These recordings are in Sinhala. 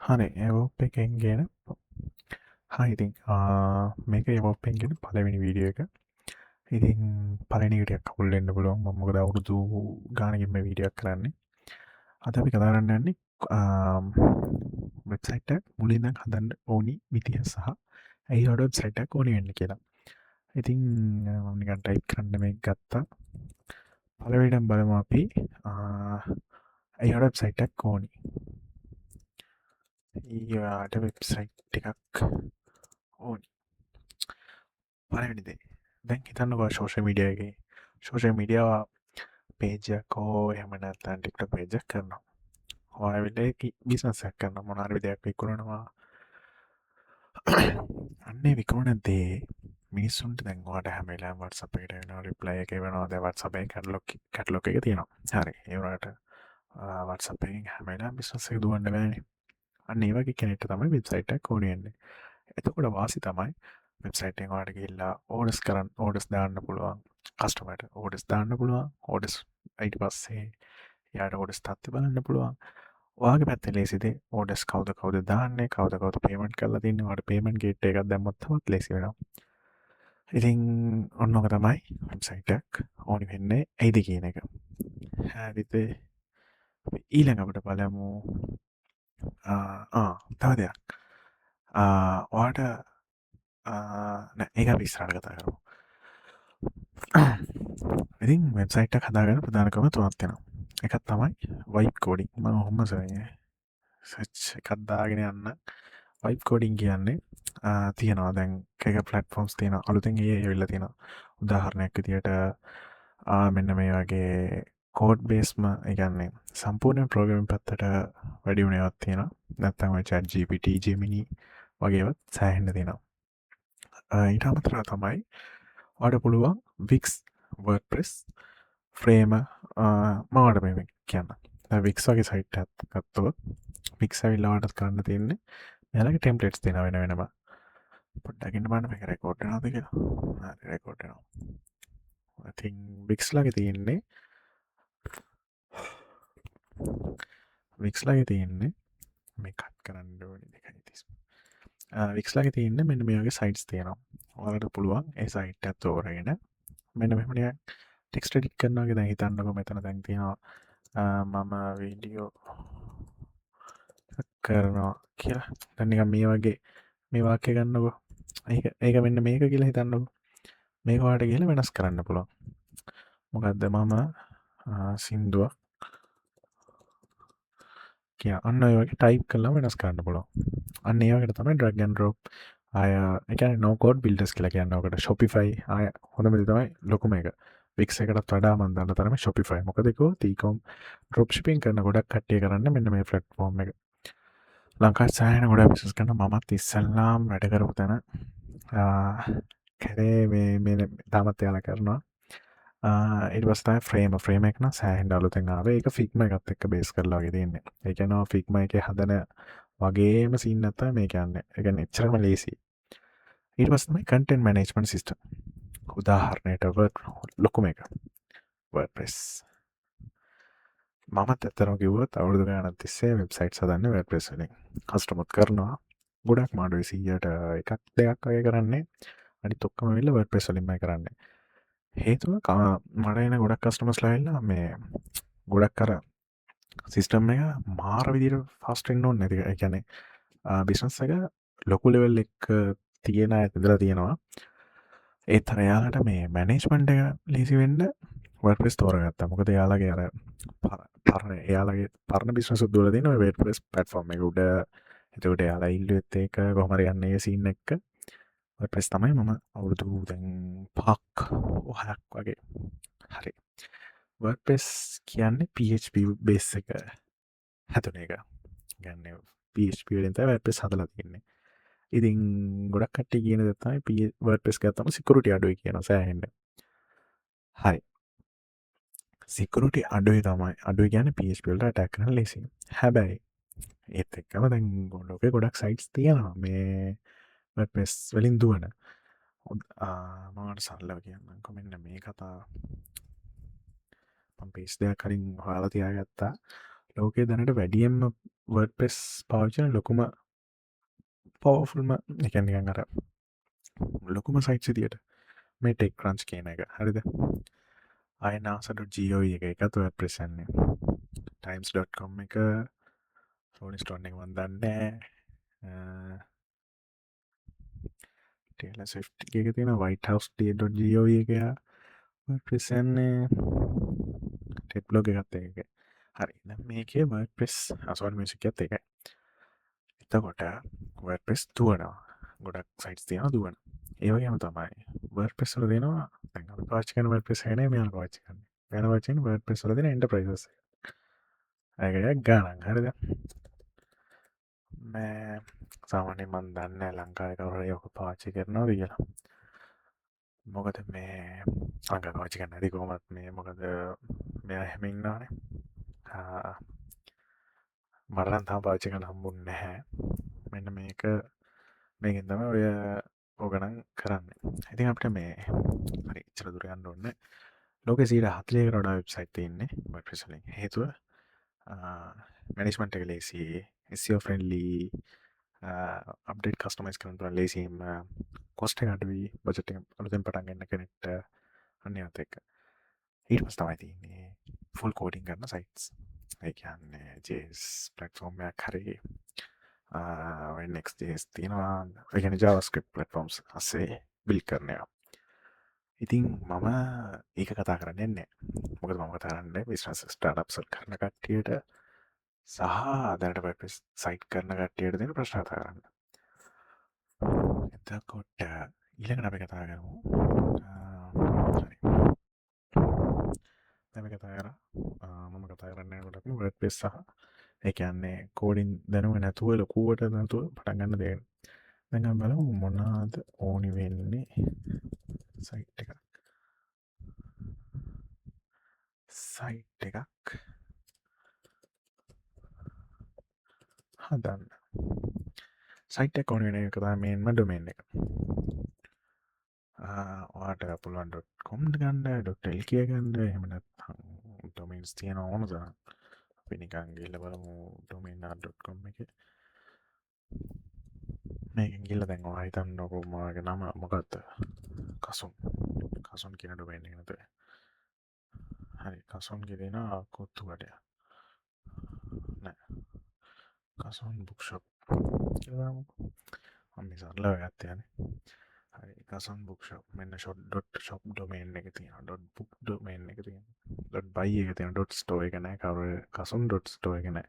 හරි එවෝප් එකෙන් ගෙන ඉතින් මේක එවෝපෙන් ගෙන පලවෙනි වීඩියෝ එක ඉතින් පලනිටයක් කවුල්ලෙන්න්න පුළුවන් මොකද අවුරුදු ගානකින්ම වීඩියක් කරන්නේ අද අපි කතාරන්න යන්නේ වෙබ්සයිට මුලින්නම් හදන්න ඕනි විතිහ සහ ඇයි හොඩ වෙබ්සයිටක් ඕනි වෙන්න කියලා ඉතින් මනිකන් ටයිප් කරන්න මේ ගත්තා පලවිඩම් බලම අපි ඇයි හොඩ වෙබ්සයිටක් ඕනි ඊට වෙබ්සයිට් එකක් ඕනි පලවිනිදේ දැන් හිතන්නක ශෝෂ මිඩියගේ ශෝෂ මිඩියාව පේජයක් හෝ එහමනත්තන් ටික්ට පේජක් කරනවා හොවිල්ල බිසනසයක් කරන්න මොනාර්වි දෙයක් විකුණනවා අන්නේ විකුණ දේ මිනිස්සුන්ට දැන්වාට හැමලා වටසපේට වෙන රිප්ලය එක වෙනවා දැවත් සබයි කැටලොක එක තියෙනවා හරි ඒවට වටසපෙන් හැමලා බිස්නසක දුවන්න වැනි අන්න ඒවගේ කෙනෙට තමයි වෙබ්සයිට කෝඩියන්නේ එතකොට වාසි තමයි වෙබ්සයිටෙන් වාට ගිල්ලා ඕඩස් කරන්න ඕඩස් දාන්න පුළුවන් කස්ටමට ඕඩස් දාන්න පුළුවන් ඕඩස් අයිට පස්සේ යාට ඕඩස් තත්ති බලන්න පුළුවන් වාගේ පැත්ත ලේසිදේ ඕඩස් කවද කවද දාන්නේ කවද කවද පේමට කරලා තින්න වට පේමට ගේට එකක් දැම්මොත්තමත් ලෙසි වෙන ඉතින් ඔන්නක තමයි වෙබ්සයිටක් ඕනි වෙන්නේ ඇයිද කියන එක හැරිතේ ඊළඟට බලමු තව දෙයක් ඔයාට ඒක විස්රාට කතා කරු ඉතින් වෙබ්සයිට් හදාගන්න ප්‍රධානකම තුනක් තියෙනවා එකත් තමයි වයිප් කෝඩික් ම හොම සය එකත්දාගෙන යන්න වයිප් කෝඩිං කියන්නේ තියෙනවා දැන් එක පලටෆෝම්ස් තියෙන අලුතෙන් ඒ වෙල්ල තියෙන උදාහරණයක් විදියට මෙන්න මේ වගේ කෝඩ් බේස්ම එකන්නේ සම්පූර්ණ ප්‍රෝග්‍රම් පත්තට වැඩි වුණේවත් තියෙන නැත්තම චැට් GPT ජෙමිනි වගේවත් සෑහෙන්න තියෙනවා ඊට අමතරව තමයි වඩ පුළුවන් වික්ස් වර්ඩ්ප්‍රෙස් ෆ්‍රේම මාට මේ කියන්න වික්ස් වගේ සයිට් ඇත්ගත්තුව වික්ස විල්ලාවටත් කරන්න තියන්නේ මෙලක ටෙම්පලෙට්ස් තින වෙන වෙනවා පොඩ්ඩකින්න බන්න එක රෙකෝඩ්නද කියලා රෙකෝඩ්නවා ඉතින් වික්ස් ලගේ තියෙන්නේ වික්ස් ලගේ තියෙන්නේ මේ කට් කරන්න ඕනි දෙකයි තිස් වික්ස් ලගේ තියන්න මෙන්න මේගේ සයිටස් තියෙනවා වලට පුළුවන් ඒ සයිට් ඇත් තෝරගෙන මෙන්න මෙමනියක් ටෙක්ස්ට ටික් කරනගේ දැ හිතන්නක මෙතන දැන් තියෙනවා මම වීඩියෝ කරනවා කියලා දැන්නික මේ වගේ මේ වාක්‍ය ගන්නකො ඒක මෙන්න මේක කියලා හිතන්නක මේකවාට කියලා වෙනස් කරන්න පුළුවන් මොකක්ද මම සින්දුවක් කිය අන්න ඔයගේ ටයිප් කල්ලා වෙනස් කරන්න පුලො අන්න ඒවකට තමයි ඩ්‍රගන් රෝප් අය එක නෝකෝඩ් බිල්ඩස් කියලා කියන්නකට ශොපිෆයි අය හොඳමදි තමයි ලොකුම එක වික් එකට වඩා මන්දන්න තරම ශොපිෆයි මොකදකෝ තීකොම් ඩ්‍රොප්ෂිපින් කරන ගොඩක් කට්ටිය කරන්න මෙන්න මේ ෆලට්ෆෝර්ම් එක ලංකා සෑහන ගොඩ පිසස් කන්න මමත් ඉස්සල්ලාම් වැඩකරපු තැන කැරේ මේ තාමත් යාල කරනවා ඉටවස්ථයි ෆ්‍රේම එකන සෑහන් අලුතෙන්ාව එක ෆික්ම එකත් එක්ක බේස් කරලාගේ තියන්නේ එකනවා ෆික්ම එක හදන වගේම සින්න ඇත මේ කියන්න එක එච්චරම ලේසි ඊට පස්සමයි කටෙන් මනේජ්මන් සිිස්ටම් උදාහරණයට ලොකුම එක වර්පෙස් මමත් ඇතරම කිවත් අවුදු ගන තිස්සේ වෙබ්සයිට් සදන්න වැපෙස්ලින් කස්ටමොත් කරනවා ගොඩක් මාඩුව සීයට එකක් දෙයක් අය කරන්නේ අනි තොක්කම වෙල්ල වර්පෙස්ලින්මයි කරන්නේ හේතුව මටන ගොඩක් කස්ටමස්ලාල්ලා මේ ගොඩක් කර සිිස්ටම් එක මාර විදිර ෆස්ටෙන් නොන් නැති එකැනෙ බිස්නස් එක ලොකු ලෙවල් එක් තියෙන ඇතිදලා තියෙනවා ඒත් අරයාලට මේ මැනේජ්මන්ට් එක ලේසිවෙන්ඩ වර්පෙස් තෝරගත්ත මොකද යාලගේ අර පරණ එයාලගේ පරණ බිස්නස දුල දින වේට්පෙස් පටෆෝර්ම් එක උඩ එතකට යාලා ඉල්ලු එත් ඒක ගොමර යන්නේ සින්න එක්ක ප්‍රෙස් තමයි මම අවුරුදු දැන් පක් ඔහයක් වගේ හරි වර්පෙස් කියන්නේ PHP බේස් එක හැතුන එක ගන්න PHPෙන්ත වැපෙස් හදලා තින්නේ ඉතින් ගොඩක් කට්ටි කියන දත්තයි වර්පෙස් ගත්තම සිකරුට අඩුව කියන සෑහෙන්ට හරි සිකරුට අඩුව තමයි අඩුව ගැන PHPල්ට ටැක්න ලෙසි හැබැයි ඒත් එක්කම දැන් ගොඩෝක ගොඩක් සයිටස් තියෙනවා මේ පෙස් වලින් දුවන මට සල්ලව කියන්න කොමෙන්න්න මේ කතා පේස් දෙයක් කලින් හොයාල තියාගත්තා ලෝකයේ දැනට වැඩියෙන්ම වර්ඩ්‌ප්‍රෙස් පාවිච්චි කරන ලොකුම පවර්ෆුල්ම ඒ කියන්නේ නිකන් අර ලොකුම සයිට්ස් විදියට මේ ටෙක් ක්‍රන්ච් කියන එක. හරිද? අයනාස.gov එක එකත් වර්ඩ්‌ප්‍රෙස් යන්නේ. times.com එක රෝලින් ස්ටෝන් එක මම දන්නේ නැහැ. ටේලර් ස්විෆ්ට් එක තියෙන whitehouse.gov එක වර්ඩ්‌ප්‍රෙස් යන්නේ. ටෙක් බ්ලොග් එකත් ඒක. හරි. දැන් මේකේ වර්ඩ්‌ප්‍රෙස් අසවල් මියුසික් එකත් ඒකයි. එතකොට වර්ඩ්‌ප්‍රෙස් දුවනවා. ගොඩක් සයිට්ස් තියෙනවා දුවන. ඒ වගේම තමයි වර්ඩ්‌ප්‍රෙස් වල දෙනවා දැන් අපි පාවිච්චි කරන වර්ඩ්‌ප්‍රෙස් එක නෙමෙයි මෙයාලා පාවිච්චි කරන්නේ. මෙයාලා පාවිච්චි කරන්නේ වර්ඩ්‌ප්‍රෙස් වල දෙන එන්ටර්ප්‍රයිසස් එක. ඒකට ගාණක් හරිද? මේ සාමාන්‍යයෙන් මම දන්නේ නැහැ ලංකාවේ කවුරු හරි ඔක පාවිච්චි කරනවද කියලා. මොකද මේ ලංකාවේ පාවිච්චි කරන්නේ නැති කොහොමත් මේ මොකද මෙයා එහෙම ඉන්නවනේ. මට නම් තාම පාවිච්චි කරන්න හම්බුන්නේ නැහැ. මෙන්න මේක මේකෙන් තමයි ඔය ඕක නම් කරන්නේ. ඉතින් අපිට මේ හරි ඉච්චර දුර යන්න ඕනේ. ලෝකේ 140කට වඩා වෙබ්සයිට් තියෙන්නේ WordPress වලින්. හේතුව මැනේජ්මන්ට් එක ලේසි, SEO ෆ්‍රෙන්ඩ්ලි, අප්ඩේට් කස්ටමයිස් කරන්න පුළුවන් ලේසියෙන්ම, කොස්ට් එක අඩුයි, බජට් එක අලුතෙන් පටන් ගන්න කෙනෙක්ට අන්න ඒවත් එක්ක. ඊට පස්සේ තමයි තියෙන්නේ ෆුල් කෝඩින් කරන සයිට්ස්. ඒ කියන්නේ JS ප්ලැට්ෆෝම් එකක් හරි Next.js තියෙනවා. ඒ කියන්නේ JavaScript platforms අස්සේ බිල්ඩ් කරන ඒවා. ඉතින් මම ඒක කතා කරන්නේ නැහැ. මොකද මම කතා කරන්නේ බිස්නස් ස්ටාර්ට්අප්ස් කරන කට්ටියට සහ දැනට WordPress සයිට් කරන කට්ටියට දෙන ප්‍රශ්න කතා කරන්න. එතකොට ඊළඟට අපි කතා කරමු. හරි. දැන් අපි කතා කරා මම කතා කරන්නේ ගොඩක් WordPress සහ ඒ කියන්නේ කෝඩින් දැනුම නැතුව ලොකුවට නැතුව පටන් ගන්න දේ. දැන් අපි බලමු මොනවාද ඕනි වෙන්නේ සයිට් එකක්. සයිට් එකක් හදන්න. සයිට් එක ඕන වෙන එක තමයි මේන්ම ඩොමේන් එක. ඔයාට පුළුවන් .com ගන්න .lk ගන්න එහෙම නැත්නම් ඩොමේන්ස් තියෙන ඕන තරම්. අපි නිකන් ගිහලා බලමු domain.com එකේ. මේකෙන් ගිහලා දැන් ඔයා හිතන්නකෝ මගේ නම මොකක්ද? කසුන් කියන ඩොමේන් එක නේද? හරි කසුන් කියන කොත්තු කඩයක්. නෑ. කසුන් බුක්ෂොප් කියලා දාමුකෝ. මම මේ සරලව ගත්තේ යන්නේ. හරි කසුන් බුක්ෂොප් මෙන්න shop.shop domain එක තියෙනවා .book domain එක තියෙනවා .buy එක තියෙනවා .store එක නෑ කවුරු කසුන් .store එක නෑ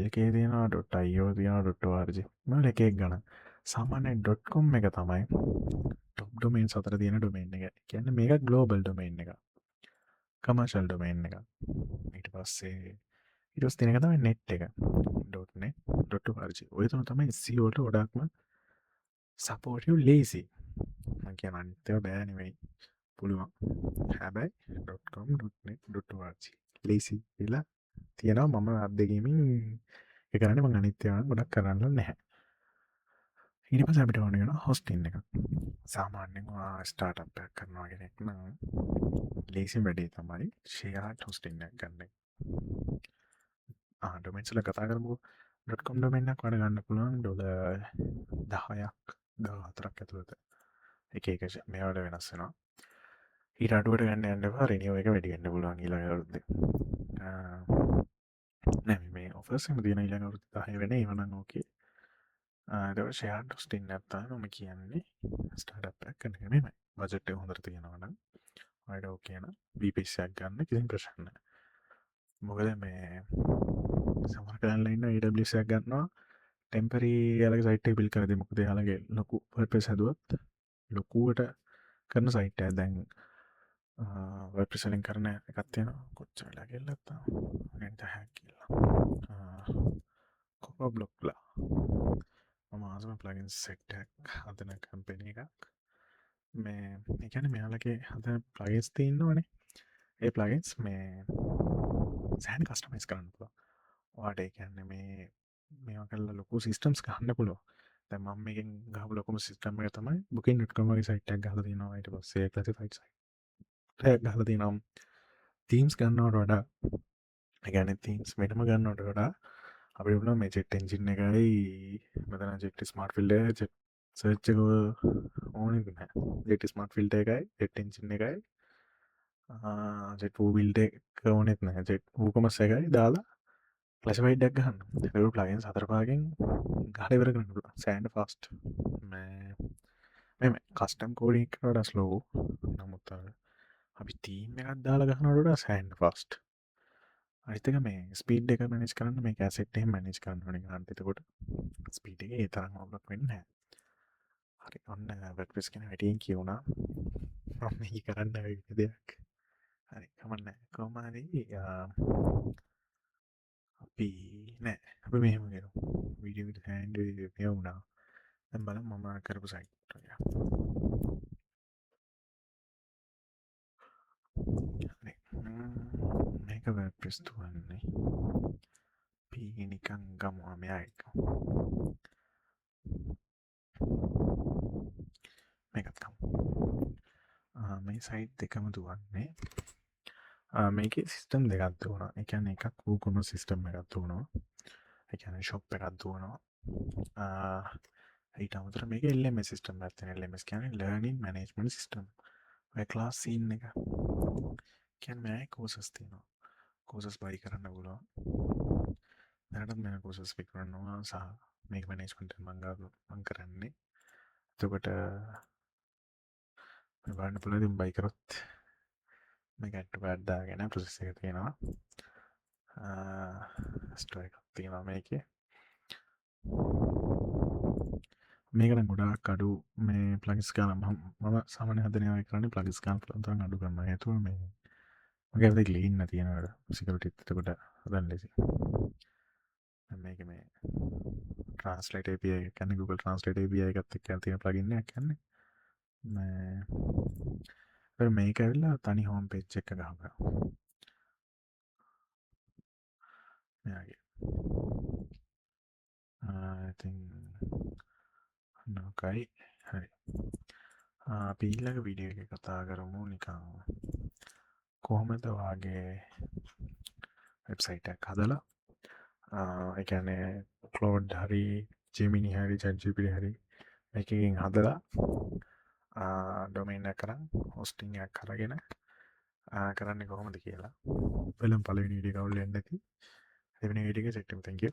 .lk තියෙනවා .io තියෙනවා .org මම එක එක ගණන් සාමාන්‍යයෙන් .com එක තමයි top domains අතර තියෙන domain එක. කියන්නේ මේක global domain එක. commercial domain එක. ඊට පස්සේ තියෙන එක තමයි net එක. .net .org ඔය තුන තමයි SEO වලට ගොඩක්ම සපෝටිව් ලේසි. මං කියන අනිත් ඒවා බෑ නෙවෙයි. පුළුවන්. හැබැයි .com.net.org ලේසි කියලා තියෙනවා. මම අත් දෙකේමින් ඒක කරන්නේ. මං අනිත් ඒවා ගොඩක් කරන්න නැහැ. ඊට පස්සේ අපිට ඕන වෙනවා හොස්ටින් එකක්. සාමාන්‍යයෙන් ඔයා ස්ටාර්ට්අප් එකක් කරනවා කෙනෙක් නම් ලේසිම වැඩේ තමයි ෂෙයාර්ඩ් හොස්ටින් එකක් ගන්න එක. ඩොමේන්ස් වල කතා කරමුකෝ. .com ඩොමේන් එකක් වඩ ගන්න පුළුවන් $10ක් 14ක් ඇතුළත. එක එක මේවට වෙනස් වෙනවා. ඊට අඩුවට ගන්න යන්න එපා. රිනියුවල් එක වැඩි වෙන්න පුළුවන් ඊළඟ අවුරුද්දේ. නෑ මේ ඔෆර්ස් එහෙම තියෙන ඊළඟ අවුරුද්දේ 10 වෙන ඒවා නම් ඕකේ. ඒක ෂෙයාර්ඩ් හොස්ටින් නැත්නම් මම කියන්නේ ස්ටාර්ට්අප් එකක් කරන එක නෙමෙයි. බජට් එක හොඳට තියෙනවා නම් ඔයාලට ඕකේ නම් VPS එකක් ගන්න කිසිම ප්‍රශ්නයක් නෑ. මොකද මේ සමහර කලන්ලා ඉන්න AWS එකක් ගන්නවා ටෙම්පරරි එයාලගේ සයිට් එක බිල්ඩ් කරද්දී මොකද එයාලගේ ලොකු WordPress හදුවත් ලොකුවට කරන සයිට් එකක් දැන් WordPress වලින් කරන එකක් තියෙනවා කොච්චර වෙලා කියලා නැත්තම් වෙන 10ක් කියලා කොකෝ බ්ලොක්ලා මම ආසම ප්ලගින් සෙට් එකක් හදන කම්පැනි එකක් මේ ඒ කියන්නේ මෙයාලගේ හදන ප්ලගින්ස් තියෙනවනේ ඒ ප්ලගින්ස් මේ සෑහෙන කස්ටමයිස් කරන්න පුළුවන් ඔයාට ඒ කියන්නේ මේවා කරලා ලොකු සිස්ටම්ස් ගන්න පුළුවන් දැන් මම මේකෙන් ගහපු ලොකුම සිස්ටම් එක තමයි booking.com වගේ සයිට් එකක් ගහලා තියෙනවා ඊට පස්සේ classified site එකක් ගහලා තියෙනවා තීම්ස් ගන්නවට වඩා ඒ කියන්නේ තීම්ස් වෙනම ගන්නවට වඩා අපිට පුළුවන් මේ ජෙට් එන්ජින් එකයි මෙතන ජෙට් ස්මාර්ට් ෆිල්ටර් එක ජෙට් සර්ච් එක ඕනෙත් නැහැ. ජෙට් ස්මාර්ට් ෆිල්ටර් එකයි ජෙට් එන්ජින් එකයි ජෙට් වූ බිල්ඩ් එක ඕනෙත් නැහැ. ජෙට් වූකමස් එකයි දාලා ක්ලැසිෆයිඩ් එකක් ගහන්න. ඒක ප්ලගින්ස් 4-5කින් ගහලා ඉවර කරන්න පුළුවන්. Sand fast. මේ කස්ටම් කෝඩින් එකට වඩා ස්ලෝ. නමුත් අපි තීම් එකක් දාලා ගහනවට වඩා සෑන්ඩ් ෆාස්ට්. අනිත් එක මේ ස්පීඩ් එක මැනේජ් කරන්න මේ කැසට් එක මැනේජ් කරන්න ඕනේ ගන්න. එතකොට ස්පීඩ් එක ඒ තරම් අවුලක් වෙන්නේ නැහැ. හරි ඔන්න WordPress ගැන වැඩියෙන් කියුණා. මම මේ කරන්න වෙන දෙයක්. හරි කමක් නැහැ. කොහොම හරි අපි නෑ අපි මෙහෙම කරමු. වීඩියෝ එකට හෑන්ඩ් මේ වුණා. දැන් බලමු මම කරපු සයිට් එක. හරි. මේක WordPress තුවන්නේ. අපි නිකන් ගමු මෙයා එක. මේකත් ගමු. මේ සයිට් දෙකම දුවන්නේ. මේකේ සිස්ටම් දෙකක් දුවනවා. ඒ කියන්නේ එකක් WooCommerce සිස්ටම් එකක් දුවනවා. ඒ කියන්නේ shop එකක් දුවනවා. ඊට අමතරව මේක LMS සිස්ටම් එකක් තියෙනවා. LMS කියන්නේ learning management system. ඔය ක්ලාස් සීන් එක. කියන්නේ මේ courses තියෙනවා. courses buy කරන්න පුළුවන්. දැනටත් මම courses විකුණනවා සහ මේක management එක මම කරන්නේ. එතකොට මේ බලන්න පුළුවන් ඉතින් buy කරොත් මේක add to cart දාගෙන process එක තියෙනවා. store එකක් තියෙනවා මේකේ. මේකට ගොඩාක් අඩු මේ ප්ලගින්ස් ගාන මම සාමාන්‍යයෙන් හදන ඒවා කරන්නේ ප්ලගින්ස් ගාන පුළුවන් තරම් අඩු කරනවා. හේතුව මේ මගේ අපිට ක්ලීන් නැති වෙනවද සිකියුරිටි එතකොට හදන්න ලේසි. මේක මේ translate API එක කියන්නේ Google Translate API එකත් එක්ක තියෙන ප්ලගින් එකක් කියන්නේ. මේක ඇවිල්ලා තනි හෝම් පේජ් එක ගහපුවා. මෙයාගේ ඉතින් නෝකයි හරි. අපි ඊළඟ වීඩියෝ එකේ කතා කරමු නිකන් කොහොමද වාගේ වෙබ්සයිට් එකක් හදලා ඒ කියන්නේ Claude හරි Gemini හරි ChatGPT හරි එකකින් හදලා ඩොමේන් එකක් කරන් හොස්ටිං එකක් අරගෙන කරන්නේ කොහොමද කියලා. බලමු පළවෙනි වීඩියෝ එක අවුල් වෙන්නේ නැති. දෙවෙනි වීඩියෝ එක සෙට් වෙමු. Thank you.